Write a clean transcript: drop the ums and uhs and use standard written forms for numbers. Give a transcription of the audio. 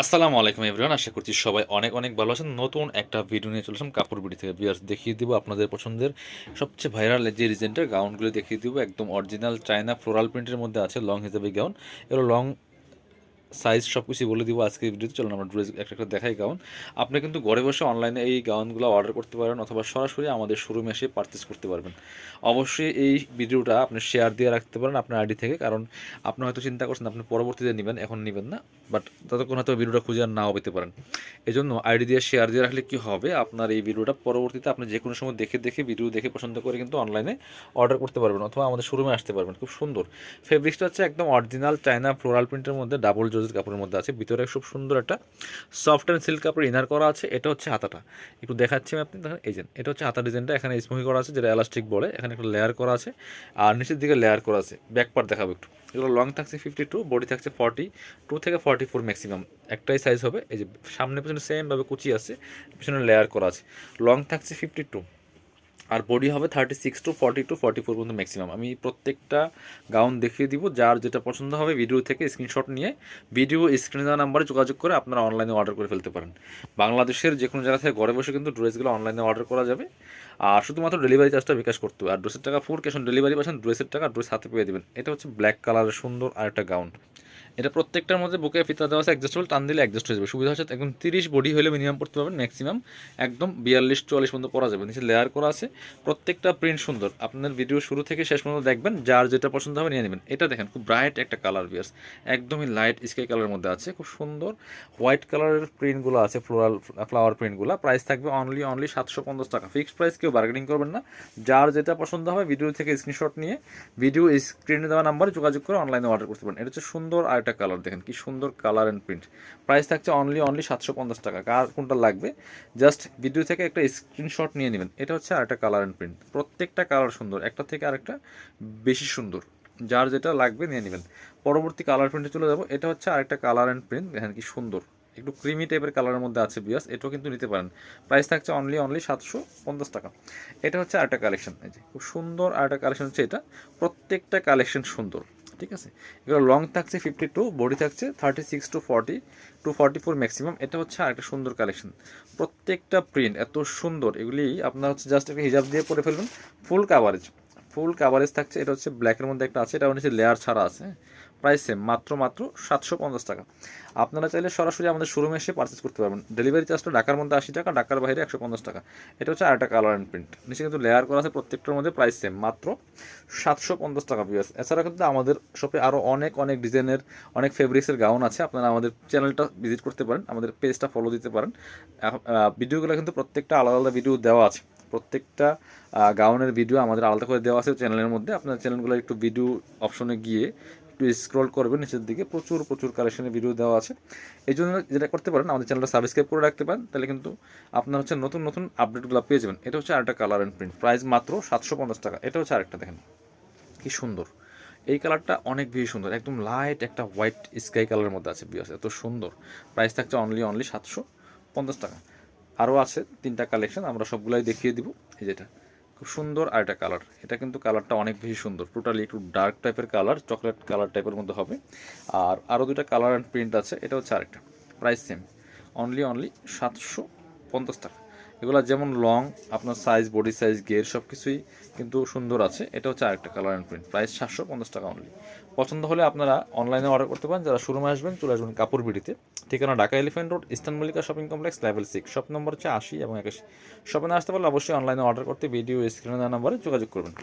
আসসালামু আলাইকুম এভরিওয়ান, আশা করছি সবাই অনেক অনেক ভালো আছেন। নতুন একটা ভিডিও নিয়ে চলে আসলাম কাপড় বিডি থেকে। ভিউয়ার্স, দেখিয়ে দিব আপনাদের পছন্দের সবচেয়ে ভাইরাল যে রিজেন্টের গাউনগুলো দেখিয়ে দিব। একদম অরিজিনাল চায়না ফ্লোরাল প্রিন্টের মধ্যে আছে লং হিসেবে গাউন। এগুলো লং সাইজ সব কিছুই বলে দিব আজকের ভিডিওতে। চলুন আমরা ড্রেস একটা একটা দেখাই গাউন। আপনি কিন্তু ঘরে বসে অনলাইনে এই গাউনগুলো অর্ডার করতে পারেন অথবা সরাসরি আমাদের শোরুমে এসে পারচেস করতে পারবেন। অবশ্যই এই ভিডিওটা আপনি শেয়ার দিয়ে রাখতে পারেন আপনার আইডি থেকে, কারণ আপনি হয়তো চিন্তা করছেন আপনি পরবর্তীতে নেবেন, এখন নেবেন না, বাট ততক্ষণ হয়তো ভিডিওটা খুঁজে আর নাও পেতে পারেন। এই জন্য আইডি দিয়ে শেয়ার দিয়ে রাখলে কী হবে, আপনার এই ভিডিওটা পরবর্তীতে আপনি যে কোনো সময় দেখে দেখে ভিডিও দেখে পছন্দ করে কিন্তু অনলাইনে অর্ডার করতে পারবেন অথবা আমাদের শোরুমে আসতে পারবেন। খুব সুন্দর ফেব্রিক্সটা হচ্ছে একদম অরিজিনাল চায়না ফ্লোরাল প্রিন্টের মধ্যে ডাবল জর্জেট কাপড়ের মধ্যে আছে। ভিতরে খুব সুন্দর একটা সফট অ্যান্ড সিল্ক কাপড় ইনার করা আছে। এটা হচ্ছে হাতাটা, একটু দেখাচ্ছি আমি, আপনি দেখেন এই যে এটা হচ্ছে হাতা ডিজাইনটা। এখানে স্মোকি করা আছে যেটা এলাস্টিক বলে, এখানে একটা লেয়ার করা আছে আর নিচের দিকে লেয়ার করা আছে। ব্যাক পার্ট দেখাবো একটু। এগুলো লং থাকছে 52, বডি থাকছে 42 থেকে 44 ম্যাক্সিমাম, একটাই সাইজ হবে। এই যে সামনে পেছনে সেমভাবে কুচি আছে, পিছনে লেয়ার করা আছে। লং থাকছে 52 আর বডি হবে 36 to 42 পর্যন্ত ম্যাক্সিমাম। আমি প্রত্যেকটা গাউন দেখিয়ে দিব, যার যেটা পছন্দ হবে ভিডিও থেকে স্ক্রিনশট নিয়ে ভিডিও স্ক্রিনে দেওয়া নাম্বারে যোগাযোগ করে আপনারা অনলাইনে অর্ডার করে ফেলতে পারেন। বাংলাদেশের যে কোনো জায়গা থেকে ঘরে বসে কিন্তু ড্রেসগুলো অনলাইনে অর্ডার করা যাবে। আর শুধুমাত্র ডেলিভারি চার্জটা বিকাশ করতে হবে। আর ড্রেসের টাকা ফুল ক্যাশ অন ডেলিভারি পাচ্ছেন, ড্রেসের টাকা ড্রেস হাতে পেয়ে দেবেন। এটা হচ্ছে ব্ল্যাক কালারের সুন্দর আরেকটা গাউন। এটা প্রত্যেকটার মধ্যে বুকে ফিতা দেওয়া আছে, অ্যাডজাস্টেবল, টান দিলে অ্যাডজাস্ট হয়ে যাবে। সুবিধা হচ্ছে একদম 30 বডি হলে মিনিমাম পড়তে পারবেন, ম্যাক্সিমাম একদম 42-44 পর্যন্ত পরা যাবে। নিচে লেয়ার করা আছে, প্রত্যেকটা প্রিন্ট সুন্দর। আপনার ভিডিও শুরু থেকে শেষ পর্যন্ত দেখবেন, যার যেটা পছন্দ হবে নিয়ে নেবেন। এটা দেখেন খুব ব্রাইট একটা কালার বিয়ার্স, একদমই লাইট স্কাই কালারের মধ্যে আছে। খুব সুন্দর হোয়াইট কালারের প্রিন্টগুলো আছে, ফ্লোরাল ফ্লাওয়ার প্রিন্টগুলো। প্রাইস থাকবে অনলি 750 টাকা। ফিক্সড প্রাইস, কেউ বার্গেনিং করবেন না। যার যেটা পছন্দ হবে ভিডিও থেকে স্ক্রিনশট নিয়ে ভিডিও স্ক্রিনে দেওয়া নাম্বারে যোগাযোগ করে অনলাইনে অর্ডার করতে পারেন। এটা হচ্ছে সুন্দর আরেকটা কালার, দেখেন কি সুন্দর কালার অ্যান্ড প্রিন্ট। প্রাইস থাকছে অনলি 750 টাকা। কার কোনটা লাগবে জাস্ট ভিডিও থেকে একটা স্ক্রিনশট নিয়ে নেবেন। এটা হচ্ছে আরেকটা কালার অ্যান্ড প্রিন্ট। প্রত্যেকটা কালার সুন্দর, একটা থেকে আরেকটা বেশি সুন্দর। যার যেটা লাগবে নিয়ে নেবেন। পরবর্তী কালার প্রিন্টে চলে যাব। এটা হচ্ছে আরেকটা কালার অ্যান্ড প্রিন্ট, দেখেন কি সুন্দর, একটু ক্রিমি টাইপের কালারের মধ্যে আছে বিয়াস। এটাও কিন্তু নিতে পারেন। প্রাইস থাকছে অনলি 750 টাকা। এটা হচ্ছে আরেকটা কালেকশন, এই যে খুব সুন্দর আরেকটা কালেকশন হচ্ছে এটা। প্রত্যেকটা কালেকশন সুন্দর, ঠিক আছে। এগুলো লং থাকছে 52, বডি থাকছে 36 to 44 ম্যাক্সিমাম। এটা হচ্ছে আরেকটা সুন্দর কালেকশন। প্রত্যেকটা প্রিন্ট এত সুন্দর, এগুলি আপনার হচ্ছে জাস্ট একটা হিজাব দিয়ে পরে ফেলবেন। ফুল কাভারেজ, ফুল কাভারেজ থাকছে। এটা হচ্ছে ব্ল্যাকের মধ্যে একটা আছে, এটা হচ্ছে লেয়ার ছাড়া আছে। প্রাইস সেম, মাত্র 750 টাকা। আপনারা চাইলে সরাসরি আমাদের শোরুমে এসে পারচেস করতে পারবেন। ডেলিভারি চার্জটা ঢাকার মধ্যে 80 টাকা, ঢাকার বাইরে 150 টাকা। এটা হচ্ছে আরেকটা কালার অ্যান্ড প্রিন্ট। নিচে কিন্তু লেয়ার করা আছে প্রত্যেকটার মধ্যে। প্রাইস সেম, মাত্র 750 টাকা পিস। এছাড়া কিন্তু আমাদের শপে আরও অনেক অনেক ডিজাইনের অনেক ফেব্রিক্সের গাউন আছে। আপনারা আমাদের চ্যানেলটা ভিজিট করতে পারেন, আমাদের পেজটা ফলো দিতে পারেন। ভিডিওগুলো কিন্তু প্রত্যেকটা আলাদা আলাদা ভিডিও দেওয়া আছে। প্রত্যেকটা গাউনের ভিডিও আমাদের আলাদা করে দেওয়া আছে চ্যানেলের মধ্যে। আপনার চ্যানেলগুলো একটু ভিডিও অপশনে গিয়ে একটু স্ক্রল করবেন, নিচের দিকে প্রচুর প্রচুর কালেকশনের ভিডিও দেওয়া আছে। এই জন্য যেটা করতে পারেন, আমাদের চ্যানেলটা সাবস্ক্রাইব করে রাখতে পারেন, তাহলে কিন্তু আপনার হচ্ছে নতুন নতুন আপডেটগুলো পেয়ে যাবেন। এটা হচ্ছে আরেকটা কালার অ্যান্ড প্রিন্ট, প্রাইস মাত্র 750 টাকা। এটা হচ্ছে আরেকটা, দেখেন কি সুন্দর। এই কালারটা অনেক বেশি সুন্দর, একদম লাইট একটা হোয়াইট স্কাই কালারের মধ্যে আছে বিয়াস, এত সুন্দর। প্রাইস থাকছে অনলি 750 টাকা। আরও আছে 3টা কালেকশন, আমরা সবগুলাই দেখিয়ে দিব। এই যেটা খুব সুন্দর আর একটা কালার, এটা কিন্তু কালারটা অনেক বেশি সুন্দর। টোটালি একটু ডার্ক টাইপের কালার, চকলেট কালার টাইপের মধ্যে হবে। আর আরও 2টা কালার অ্যান্ড প্রিন্ট আছে। এটা হচ্ছে আরেকটা, প্রাইস সেম, অনলি 750 টাকা। এগুলো যেমন লং, আপনার সাইজ, বডি সাইজ, গের সব কিছুই কিন্তু সুন্দর আছে। এটা হচ্ছে আরেকটা কালার অ্যান্ড প্রিন্ট, প্রাইস 750 টাকা অনলি। পছন্দ হলে আপনারা অনলাইনে অর্ডার করতে পারেন। যারা শোরুমে আসবেন চলে আসবেন কাপড় বিডিতে। ঠিকানা Dhaka elephant road, eastern Mallika shopping complex, level 6, shop number হচ্ছে 80 এবং 81। শপে না আসতে পারলে অবশ্যই অনলাইনে অর্ডার করতে ভিডিও স্ক্রিনে দেওয়া নাম্বারে যোগাযোগ করবেন।